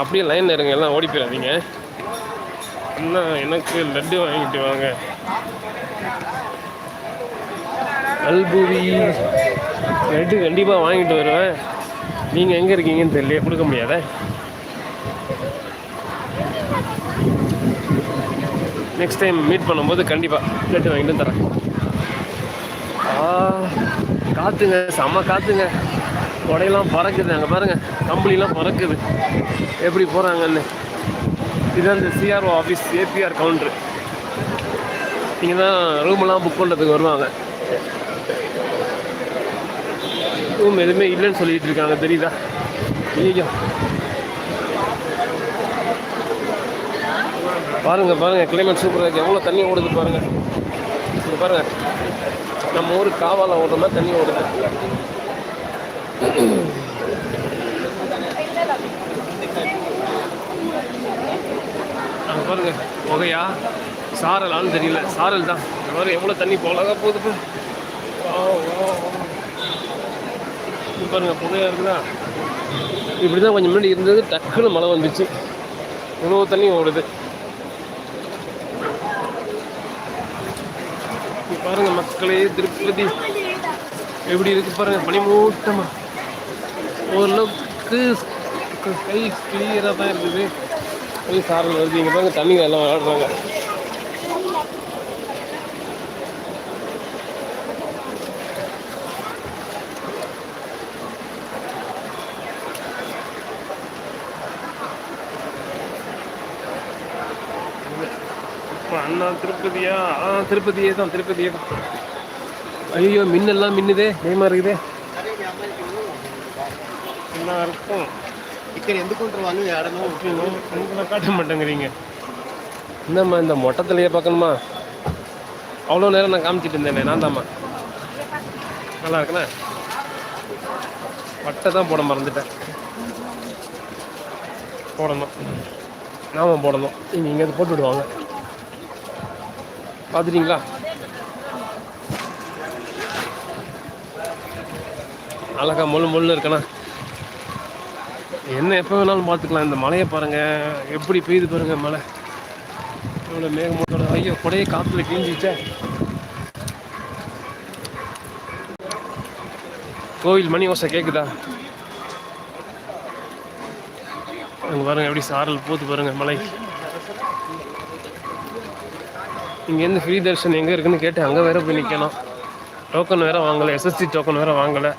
அப்படியே லைன் இருங்க, எல்லாம் ஓடி போயிடாதீங்க. என்ன எனக்கு லட்டு வாங்கிட்டு வாங்க. அல்பூரி லட்டு கண்டிப்பாக வாங்கிட்டு வருவேன். நீங்கள் எங்கே இருக்கீங்கன்னு தெரியல, கொடுக்க முடியாத. நெக்ஸ்ட் டைம் மீட் பண்ணும்போது கண்டிப்பாக லட்டு வாங்கிட்டு தரேன். காற்றுங்க, செம்ம காற்றுங்க. கொடையெல்லாம் பறக்குது, அங்கே பாருங்கள், கம்பளிலாம் பறக்குது. எப்படி போகிறாங்கன்னு. இதுதான் இந்த சிஆர்ஓ ஆஃபீஸ், ஏபிஆர் கவுண்ட்ரு. இங்கே தான் ரூமெல்லாம் புக் பண்ணுறதுக்கு வருவாங்க. ரூம் எதுவுமே இல்லைன்னு சொல்லிட்டு இருக்காங்க, தெரியுதா? ஐயோ, பாருங்கள் பாருங்கள், கிளைமேட் சூப்பராக இருக்குது. எவ்வளோ தண்ணி ஓடுது பாருங்கள். இங்கே பாருங்கள், நம்ம ஊர் காவால் ஓடுற மாதிரி தண்ணி ஓடுது. அங்கே பாருங்க, புகையா சாரலான்னு தெரியல, சாரல் தான். இந்த மாதிரி எவ்வளோ தண்ணி போகலாக போகுது பாருங்க, புகையா இருக்குதா? இப்படி தான் கொஞ்சம் முன்னாடி இருந்தது, டக்குன்னு மழை வந்துச்சு. இவ்வளோ தண்ணி ஓடுது. பாருங்க மக்களே, திருப்பதி எப்படி இருக்கு பாருங்க, பனிமூட்டமா. ஓரளவுக்கு கை கிளியராக தான் இருக்குது. சாரல் வருது. இங்கே பாருங்க, தண்ணி எல்லாம் விளையாடுறாங்க. அண்ணா திருப்பதியா? திருப்பதியே தான், திருப்பதியே தான். ஐயோ, மின்னெல்லாம் மின்னுதே, பயமா இருக்குதே. என்ன இருக்கும்? காட்ட மாட்டேங்கிறீங்க. என்னம்மா இந்த மொட்டத்திலேயே பார்க்கணுமா? அவ்வளோ நேரம் நான் காமிச்சிட்டு இருந்தேன். நான் தாம்மா நல்லா இருக்குண்ணே. பட்டை தான் போட மறந்துட்டேன், போடணும். நாம போடணும். நீங்கள் இங்கே போட்டு விடுவாங்க, பார்த்துட்டீங்களா? அழகா முள்ளு இருக்கண்ணா. என்ன எப்போ வேணாலும் பார்த்துக்கலாம். இந்த மழையை பாருங்கள், எப்படி பெய்யுது பாருங்கள் மழை. இவ்வளோ மேகமூட்டோட. ஐயோ, கொடையை காற்றுல கிழிஞ்சிச்சே. கோவில் மணி ஓசை கேட்குதா? அங்கே பாருங்கள், எப்படி சாரல் போத்து பாருங்கள் மழை. இங்கேருந்து ஃப்ரீ தர்ஷன் எங்கே இருக்குன்னு கேட்டு அங்கே வேற போய் நிற்கணும். டோக்கன் வேறு வாங்கலை, எஸ்எஸ்சி டோக்கன் வேறு வாங்கலை.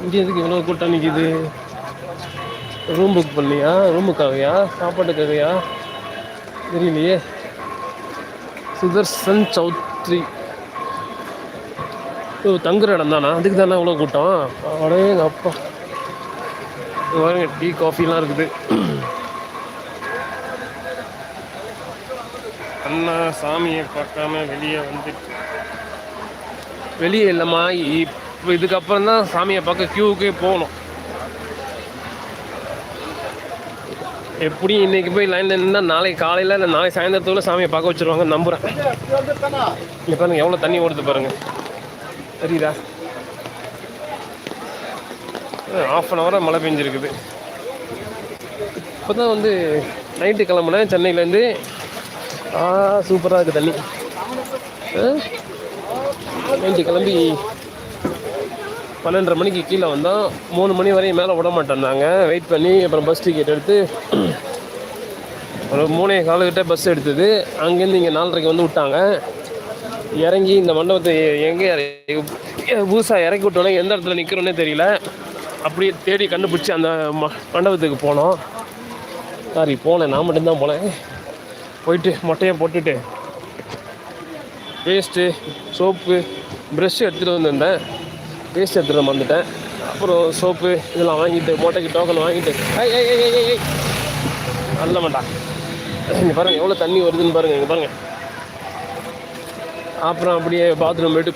இங்கே எதுக்கு இவ்வளோ கூட்டம் நிற்கிது? ரூம் புக் பண்ணியா? ரூமுக்காகயா? சாப்பாட்டுக்காகயா? தெரியலையே. சுதர்சன் சௌத்ரி தங்குற இடம் தானா? அதுக்கு தானே இவ்வளோ கூட்டம்? அடே எங்கள் அப்பா, பாருங்க, டீ காஃபிலாம் இருக்குது. அண்ணா சாமியை பார்க்காம வெளியே வந்து, வெளியே இல்லைம்மா, இப்போ இதுக்கப்புறம் தான் சாமியை பார்க்க க்யூவுக்கே போகணும். எப்படியும் இன்றைக்கி போய் லைனில் இருந்தால் நாளைக்கு காலையில் இல்லை நாளைக்கு சாயந்தரத்துக்குள்ள சாமியை பார்க்க வச்சுருவாங்க நம்புகிறேன். இங்கே பாருங்கள், எவ்வளோ தண்ணி ஓடுது பாருங்கள், தெரியுதா? ½ அன் ஹவராக மழை பெஞ்சிருக்குது. இப்போ தான் வந்து நைட்டு கிளம்புனேன் சென்னையிலேருந்து. சூப்பராக இருக்குது தண்ணி. நைட்டு கிளம்பி 12:30 மணிக்கு கீழே வந்தோம். 3 மணி வரையும் மேலே விட மாட்டேன்னாங்க. வெயிட் பண்ணி அப்புறம் பஸ் டிக்கெட் எடுத்து ஒரு 3:15 பஸ் எடுத்தது. அங்கேருந்து இங்கே 4:30 வந்து விட்டாங்க. இறங்கி இந்த மண்டபத்தை எங்கே புதுசாக இறக்கி விட்டோன்னே எந்த இடத்துல நிற்கிறோன்னே தெரியல. அப்படியே தேடி கண்டுபிடிச்சி அந்த மண்டபத்துக்கு போனோம். சாரி, போனேன், நான் மட்டும்தான் போனேன். போயிட்டு மொட்டையை போட்டுட்டு பேஸ்ட்டு, சோப்பு, ப்ரெஷ்ஷு எடுத்துகிட்டு வந்திருந்தேன். பேஸ்ட் எடுத்துகிட்டு வந்துட்டேன். அப்புறம் சோப்பு இதெல்லாம் வாங்கிட்டு மொட்டைக்கு டோக்கன் வாங்கிட்டு நல்ல மாட்டான். இங்கே பாருங்கள் எவ்வளோ தண்ணி வருதுன்னு பாருங்கள். இங்கே பாருங்கள். அப்புறம் அப்படியே பாத்ரூம் போய்ட்டு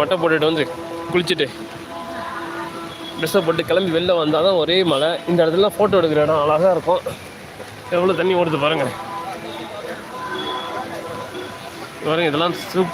மொட்டை போட்டுட்டு வந்து குளிச்சுட்டு ட்ரெஸ்ஸை போட்டு கிளம்பி வெளில வந்தால் தான் ஒரே மழை. இந்த இடத்துலலாம் ஃபோட்டோ எடுக்கிற இடம் அழகாக இருக்கும். எவ்வளோ தண்ணி ஓடுது பாருங்கள். பாருங்கள், இதெல்லாம்